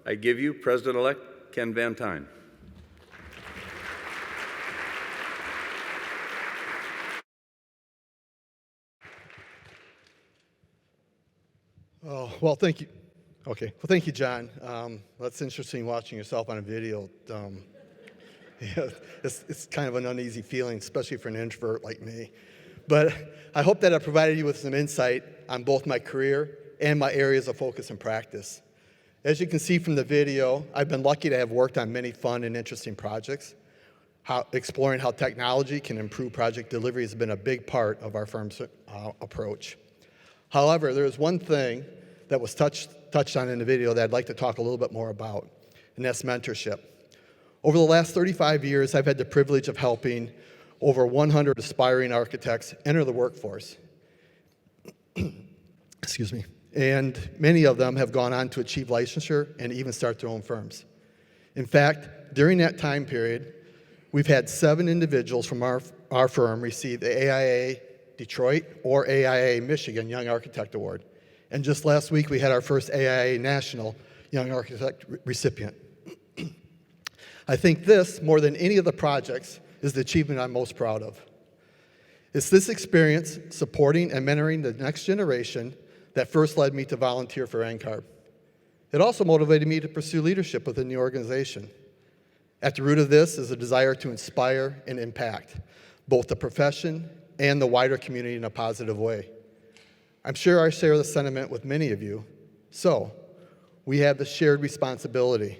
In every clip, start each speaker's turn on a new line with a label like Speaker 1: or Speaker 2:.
Speaker 1: I give you President-elect Ken Van Tine.
Speaker 2: Oh, well, thank you. Okay, well, thank you, John. That's interesting watching yourself on a video. Yeah, it's kind of an uneasy feeling, especially for an introvert like me. But I hope that I provided you with some insight on both my career and my areas of focus and practice. As you can see from the video, I've been lucky to have worked on many fun and interesting projects. Exploring how technology can improve project delivery has been a big part of our firm's approach. However, there is one thing that was touched on in the video that I'd like to talk a little bit more about, and that's mentorship. Over the last 35 years, I've had the privilege of helping over 100 aspiring architects enter the workforce. Excuse me. And many of them have gone on to achieve licensure and even start their own firms. In fact, during that time period, we've had 7 individuals from our firm receive the AIA Detroit or AIA Michigan Young Architect Award. And just last week, we had our first AIA National Young Architect recipient. I think this, more than any of the projects, is the achievement I'm most proud of. It's this experience supporting and mentoring the next generation that first led me to volunteer for NCARB. It also motivated me to pursue leadership within the organization. At the root of this is a desire to inspire and impact both the profession and the wider community in a positive way. I'm sure I share the sentiment with many of you. So, we have the shared responsibility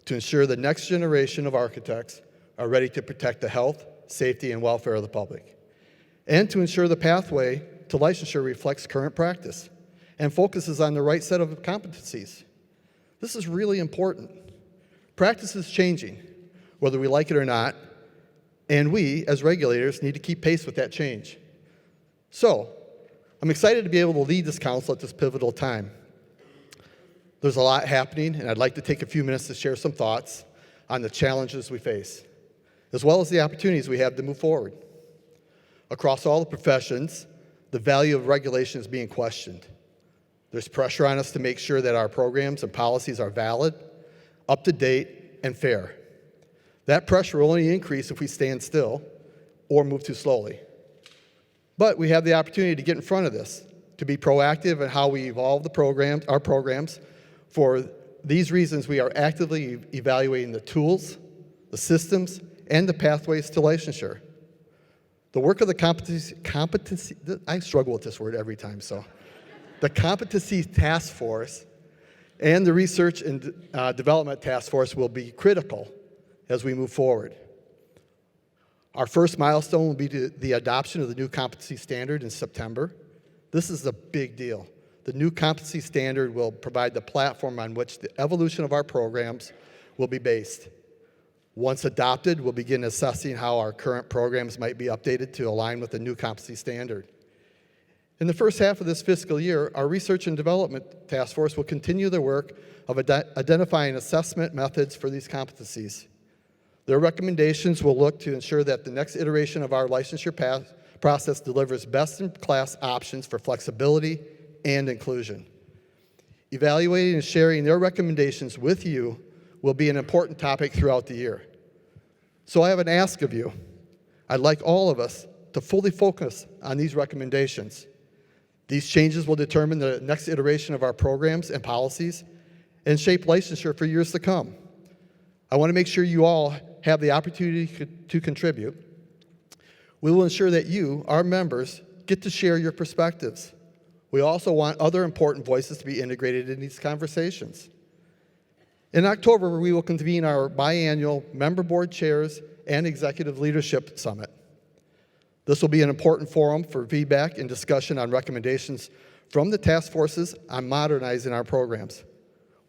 Speaker 2: to ensure the next generation of architects are ready to protect the health, safety, and welfare of the public, and to ensure the pathway to licensure reflects current practice and focuses on the right set of competencies. This is really important. Practice is changing, whether we like it or not, and we, as regulators, need to keep pace with that change. So, I'm excited to be able to lead this council at this pivotal time. There's a lot happening, and I'd like to take a few minutes to share some thoughts on the challenges we face, as well as the opportunities we have to move forward. Across all the professions, the value of regulation is being questioned. There's pressure on us to make sure that our programs and policies are valid, up to date, and fair. That pressure will only increase if we stand still or move too slowly. But we have the opportunity to get in front of this, to be proactive in how we evolve our programs. For these reasons, we are actively evaluating the tools, the systems, and the pathways to licensure. The work of the competency, I struggle with this word every time, so. The Competency Task Force and the Research and Development Task Force will be critical as we move forward. Our first milestone will be the adoption of the new competency standard in September. This is a big deal. The new competency standard will provide the platform on which the evolution of our programs will be based. Once adopted, we'll begin assessing how our current programs might be updated to align with the new competency standard. In the first half of this fiscal year, our Research and Development Task Force will continue their work of identifying assessment methods for these competencies. Their recommendations will look to ensure that the next iteration of our licensure process delivers best-in-class options for flexibility and inclusion. Evaluating and sharing their recommendations with you will be an important topic throughout the year. So I have an ask of you. I'd like all of us to fully focus on these recommendations. These changes will determine the next iteration of our programs and policies and shape licensure for years to come. I want to make sure you all have the opportunity to contribute. We will ensure that you, our members, get to share your perspectives. We also want other important voices to be integrated in these conversations. In October, we will convene our biannual Member Board Chairs and Executive Leadership Summit. This will be an important forum for feedback and discussion on recommendations from the task forces on modernizing our programs.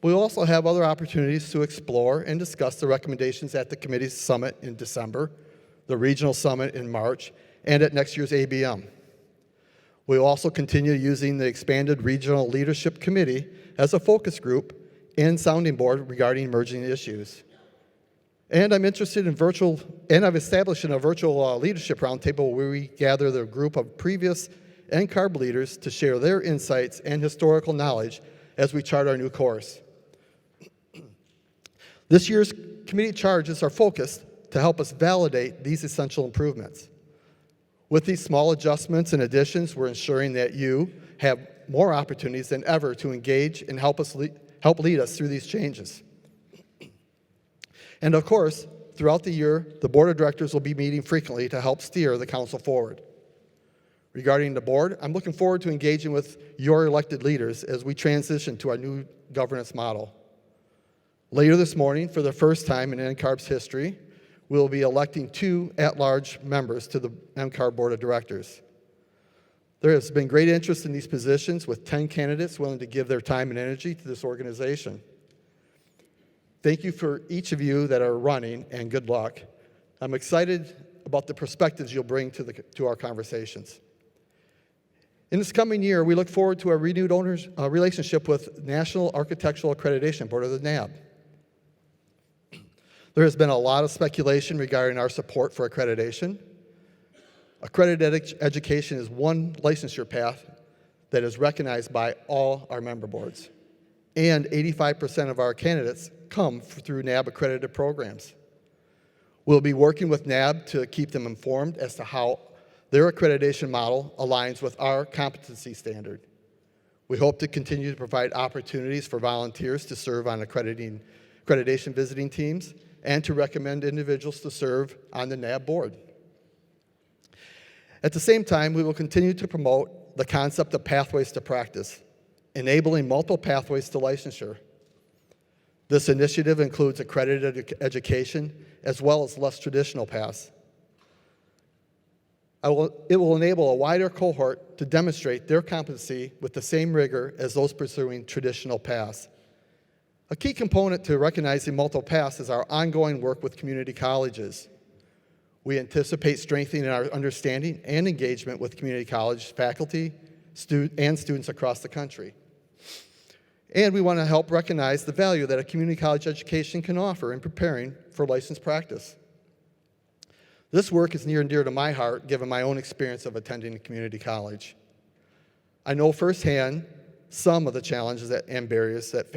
Speaker 2: We'll also have other opportunities to explore and discuss the recommendations at the committee's summit in December, the regional summit in March, and at next year's ABM. We'll also continue using the expanded Regional Leadership Committee as a focus group and sounding board regarding emerging issues. And I've established a virtual leadership roundtable where we gather the group of previous NCARB leaders to share their insights and historical knowledge as we chart our new course. This year's committee charges are focused to help us validate these essential improvements. With these small adjustments and additions, we're ensuring that you have more opportunities than ever to engage and help lead us through these changes. And of course, throughout the year, the Board of Directors will be meeting frequently to help steer the council forward. Regarding the board, I'm looking forward to engaging with your elected leaders as we transition to our new governance model. Later this morning, for the first time in NCARB's history, we'll be electing 2 at-large members to the NCARB Board of Directors. There has been great interest in these positions, with 10 candidates willing to give their time and energy to this organization. Thank you for each of you that are running, and good luck. I'm excited about the perspectives you'll bring to our conversations. In this coming year, we look forward to a renewed relationship with National Architectural Accreditation Board, or the NAB. There has been a lot of speculation regarding our support for accreditation. Accredited education is one licensure path that is recognized by all our member boards, and 85% of our candidates come through NAB accredited programs. We'll be working with NAB to keep them informed as to how their accreditation model aligns with our competency standard. We hope to continue to provide opportunities for volunteers to serve on accreditation visiting teams and to recommend individuals to serve on the NAB board. At the same time, we will continue to promote the concept of pathways to practice, enabling multiple pathways to licensure. This initiative includes accredited education as well as less traditional paths. It will enable a wider cohort to demonstrate their competency with the same rigor as those pursuing traditional paths. A key component to recognizing multiple paths is our ongoing work with community colleges. We anticipate strengthening our understanding and engagement with community college faculty and students across the country. And we want to help recognize the value that a community college education can offer in preparing for licensed practice. This work is near and dear to my heart, given my own experience of attending a community college. I know firsthand some of the challenges and barriers that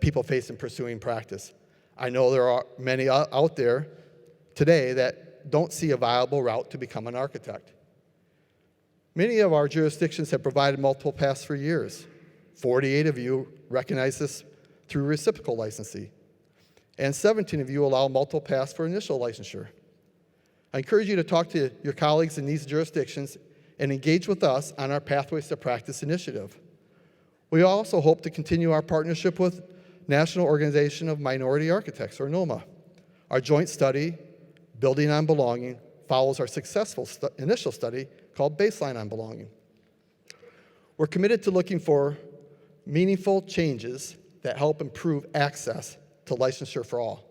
Speaker 2: people face in pursuing practice. I know there are many out there today that don't see a viable route to become an architect. Many of our jurisdictions have provided multiple paths for years. 48 of you recognize this through reciprocal licensing, and 17 of you allow multiple paths for initial licensure. I encourage you to talk to your colleagues in these jurisdictions and engage with us on our Pathways to Practice initiative. We also hope to continue our partnership with National Organization of Minority Architects, or NOMA. Our joint study, Building on Belonging, follows our successful initial study called Baseline on Belonging. We're committed to looking for meaningful changes that help improve access to licensure for all.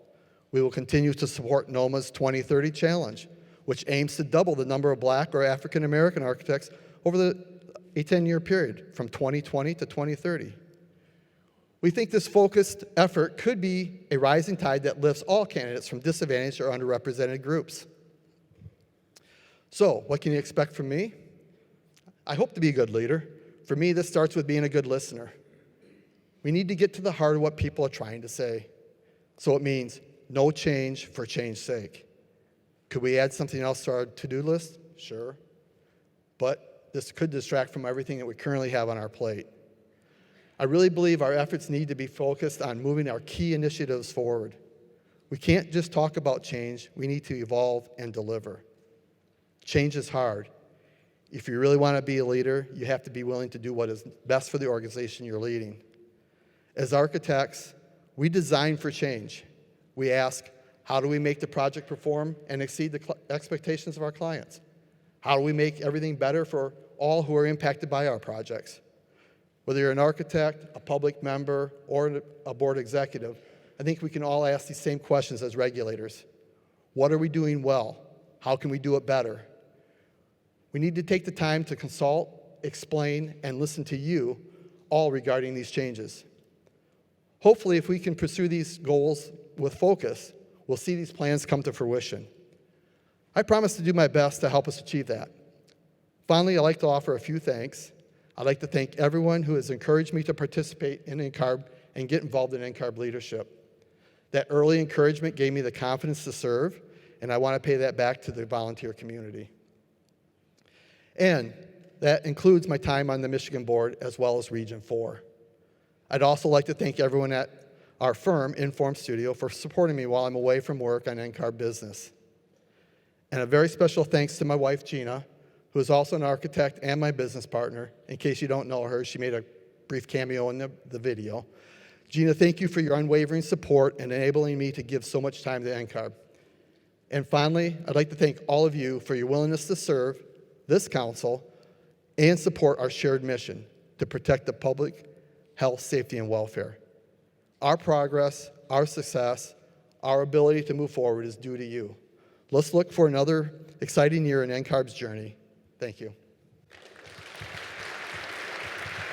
Speaker 2: We will continue to support NOMA's 2030 Challenge, which aims to double the number of Black or African American architects over a 10-year period from 2020 to 2030. We think this focused effort could be a rising tide that lifts all candidates from disadvantaged or underrepresented groups. So, what can you expect from me? I hope to be a good leader. For me, this starts with being a good listener. We need to get to the heart of what people are trying to say. So it means no change for change's sake. Could we add something else to our to-do list? Sure. But this could distract from everything that we currently have on our plate. I really believe our efforts need to be focused on moving our key initiatives forward. We can't just talk about change. We need to evolve and deliver. Change is hard. If you really want to be a leader, you have to be willing to do what is best for the organization you're leading. As architects, we design for change. We ask, how do we make the project perform and exceed the expectations of our clients? How do we make everything better for all who are impacted by our projects? Whether you're an architect, a public member, or a board executive, I think we can all ask these same questions as regulators. What are we doing well? How can we do it better? We need to take the time to consult, explain, and listen to you all regarding these changes. Hopefully, if we can pursue these goals with focus, we'll see these plans come to fruition. I promise to do my best to help us achieve that. Finally, I'd like to offer a few thanks. I'd like to thank everyone who has encouraged me to participate in NCARB and get involved in NCARB leadership. That early encouragement gave me the confidence to serve, and I want to pay that back to the volunteer community. And that includes my time on the Michigan board as well as Region 4. I'd also like to thank everyone at our firm, Inform Studio, for supporting me while I'm away from work on NCARB business. And a very special thanks to my wife, Gina, who is also an architect and my business partner. In case you don't know her, she made a brief cameo in the video. Gina, thank you for your unwavering support and enabling me to give so much time to NCARB. And finally, I'd like to thank all of you for your willingness to serve this council and support our shared mission to protect the public health, safety, and welfare. Our progress, our success, our ability to move forward is due to you. Let's look for another exciting year in NCARB's journey. Thank you.